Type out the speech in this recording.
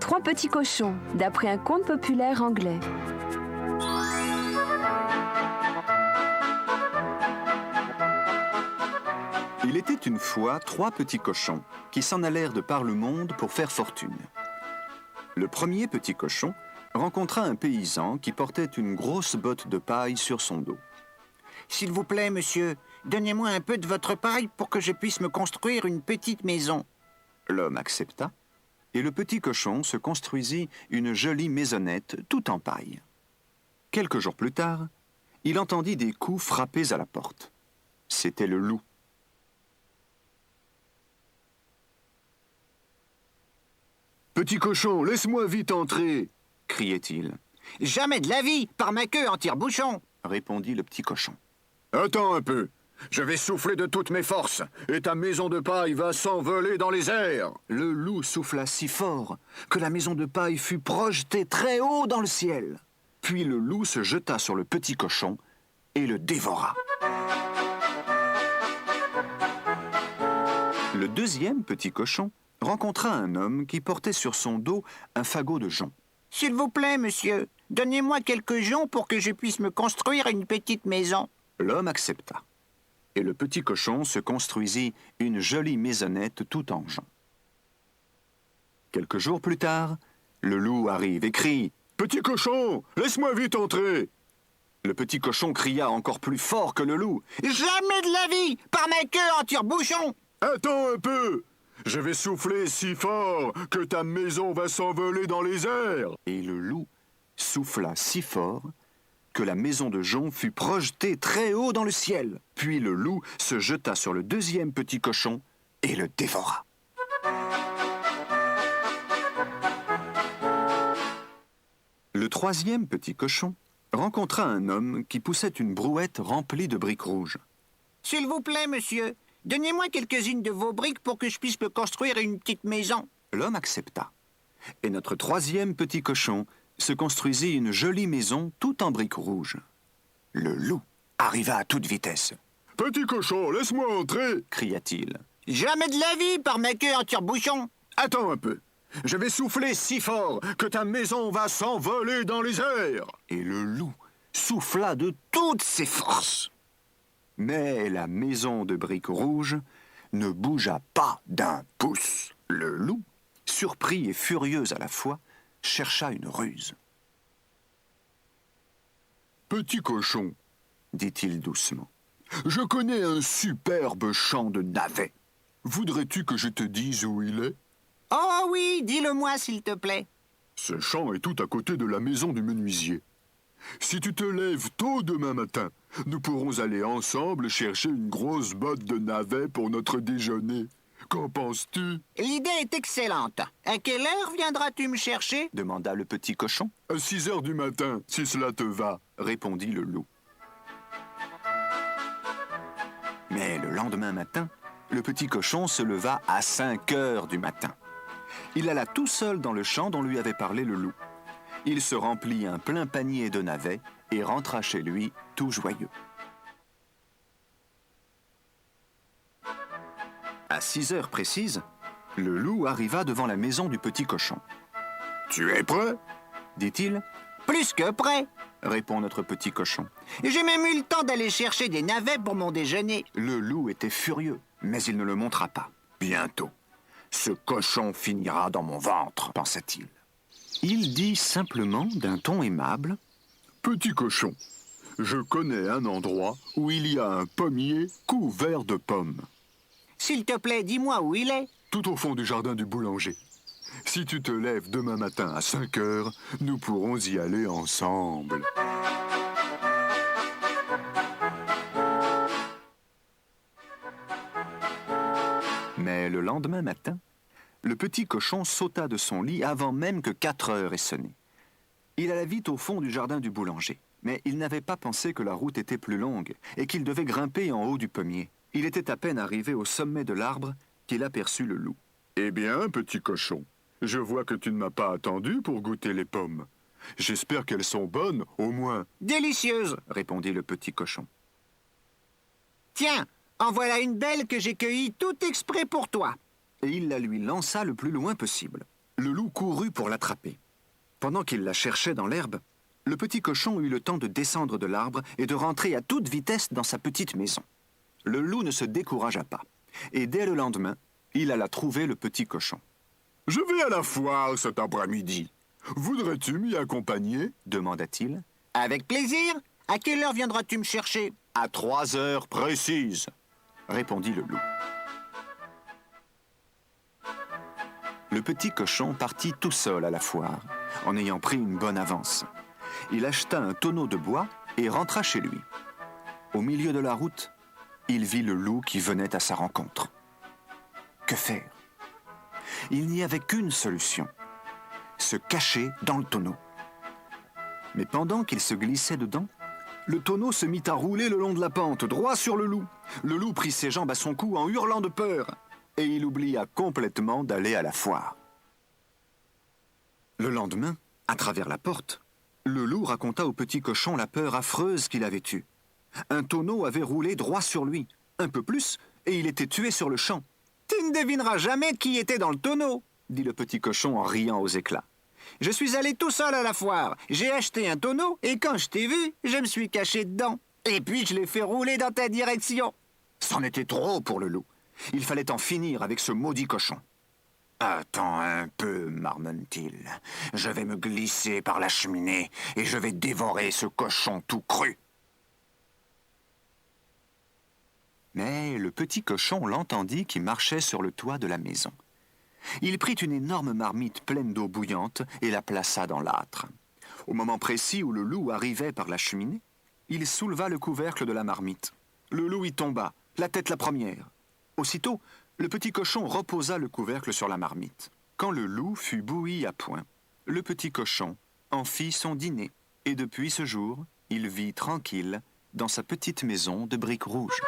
trois petits cochons, d'après un conte populaire anglais. Il était une fois trois petits cochons qui s'en allèrent de par le monde pour faire fortune. Le premier petit cochon rencontra un paysan qui portait une grosse botte de paille sur son dos. « S'il vous plaît, monsieur, donnez-moi un peu de votre paille pour que je puisse me construire une petite maison. » L'homme accepta, et le petit cochon se construisit une jolie maisonnette tout en paille. Quelques jours plus tard, il entendit des coups frappés à la porte. C'était le loup. « Petit cochon, laisse-moi vite entrer !» criait-il. « Jamais de la vie, par ma queue en tire-bouchon !» répondit le petit cochon. « Attends un peu, je vais souffler de toutes mes forces, et ta maison de paille va s'envoler dans les airs !» Le loup souffla si fort que la maison de paille fut projetée très haut dans le ciel. Puis le loup se jeta sur le petit cochon et le dévora. Le deuxième petit cochon rencontra un homme qui portait sur son dos un fagot de joncs. « S'il vous plaît, monsieur, donnez-moi quelques joncs pour que je puisse me construire une petite maison. » L'homme accepta, et le petit cochon se construisit une jolie maisonnette tout en joncs. Quelques jours plus tard, le loup arrive et crie « Petit cochon, laisse-moi vite entrer !» Le petit cochon cria encore plus fort que le loup. « Jamais de la vie, par ma queue en tire-bouchon !»« Attends un peu, je vais souffler si fort que ta maison va s'envoler dans les airs !» Et le loup souffla si fort que la maison de joncs fut projetée très haut dans le ciel. Puis le loup se jeta sur le deuxième petit cochon et le dévora. Le troisième petit cochon rencontra un homme qui poussait une brouette remplie de briques rouges. « S'il vous plaît, monsieur, donnez-moi quelques-unes de vos briques pour que je puisse me construire une petite maison. » L'homme accepta, et notre troisième petit cochon se construisit une jolie maison tout en briques rouges. Le loup arriva à toute vitesse. « Petit cochon, laisse-moi entrer !» cria-t-il. « Jamais de la vie, par ma queue en tire-bouchon !»« Attends un peu, je vais souffler si fort que ta maison va s'envoler dans les airs !» Et le loup souffla de toutes ses forces. Mais la maison de briques rouges ne bougea pas d'un pouce. Le loup, surpris et furieux à la fois, chercha une ruse. « Petit cochon, dit-il doucement, je connais un superbe champ de navets. Voudrais-tu que je te dise où il est ?»« Oh oui, dis-le-moi s'il te plaît. »« Ce champ est tout à côté de la maison du menuisier. Si tu te lèves tôt demain matin, nous pourrons aller ensemble chercher une grosse botte de navets pour notre déjeuner. Qu'en penses-tu ?»« L'idée est excellente. À quelle heure viendras-tu me chercher ?» demanda le petit cochon. « À 6 heures du matin, si cela te va, » répondit le loup. Mais le lendemain matin, le petit cochon se leva à 5 heures du matin. Il alla tout seul dans le champ dont lui avait parlé le loup. Il se remplit un plein panier de navets et rentra chez lui tout joyeux. À 6 heures précises, le loup arriva devant la maison du petit cochon. « Tu es prêt ?» dit-il. « Plus que prêt !» répond notre petit cochon. « J'ai même eu le temps d'aller chercher des navets pour mon déjeuner. » Le loup était furieux, mais il ne le montra pas. Bientôt, ce cochon finira dans mon ventre, pensa-t-il. Il dit simplement d'un ton aimable « Petit cochon, je connais un endroit où il y a un pommier couvert de pommes. »« S'il te plaît, dis-moi où il est. »« Tout au fond du jardin du boulanger. Si tu te lèves demain matin à 5 heures, nous pourrons y aller ensemble. » Mais le lendemain matin, le petit cochon sauta de son lit avant même que 4 heures aient sonné. Il alla vite au fond du jardin du boulanger, mais il n'avait pas pensé que la route était plus longue et qu'il devait grimper en haut du pommier. Il était à peine arrivé au sommet de l'arbre qu'il aperçut le loup. « Eh bien, petit cochon, je vois que tu ne m'as pas attendu pour goûter les pommes. J'espère qu'elles sont bonnes, au moins. »« Délicieuses !» répondit le petit cochon. « Tiens, en voilà une belle que j'ai cueillie tout exprès pour toi. » Et il la lui lança le plus loin possible. Le loup courut pour l'attraper. Pendant qu'il la cherchait dans l'herbe, le petit cochon eut le temps de descendre de l'arbre et de rentrer à toute vitesse dans sa petite maison. Le loup ne se découragea pas, et dès le lendemain, il alla trouver le petit cochon. « Je vais à la foire cet après-midi. Voudrais-tu m'y accompagner ?» demanda-t-il. « Avec plaisir. À quelle heure viendras-tu me chercher ?»« À 3 heures précises, répondit le loup. Le petit cochon partit tout seul à la foire, en ayant pris une bonne avance. Il acheta un tonneau de bois et rentra chez lui. Au milieu de la route, il vit le loup qui venait à sa rencontre. Que faire? Il n'y avait qu'une solution: se cacher dans le tonneau. Mais pendant qu'il se glissait dedans, le tonneau se mit à rouler le long de la pente, droit sur le loup. Le loup prit ses jambes à son cou en hurlant de peur, et il oublia complètement d'aller à la foire. Le lendemain, à travers la porte, le loup raconta au petit cochon la peur affreuse qu'il avait eue. Un tonneau avait roulé droit sur lui, un peu plus, et il était tué sur le champ. « Tu ne devineras jamais qui était dans le tonneau !» dit le petit cochon en riant aux éclats. « Je suis allé tout seul à la foire, j'ai acheté un tonneau, et quand je t'ai vu, je me suis caché dedans. Et puis je l'ai fait rouler dans ta direction. » C'en était trop pour le loup. Il fallait en finir avec ce maudit cochon. « Attends un peu, marmonne-t-il. Je vais me glisser par la cheminée et je vais dévorer ce cochon tout cru. » Mais le petit cochon l'entendit qui marchait sur le toit de la maison. Il prit une énorme marmite pleine d'eau bouillante et la plaça dans l'âtre. Au moment précis où le loup arrivait par la cheminée, il souleva le couvercle de la marmite. Le loup y tomba, la tête la première. Aussitôt, le petit cochon reposa le couvercle sur la marmite. Quand le loup fut bouilli à point, le petit cochon en fit son dîner. Et depuis ce jour, il vit tranquille dans sa petite maison de briques rouges.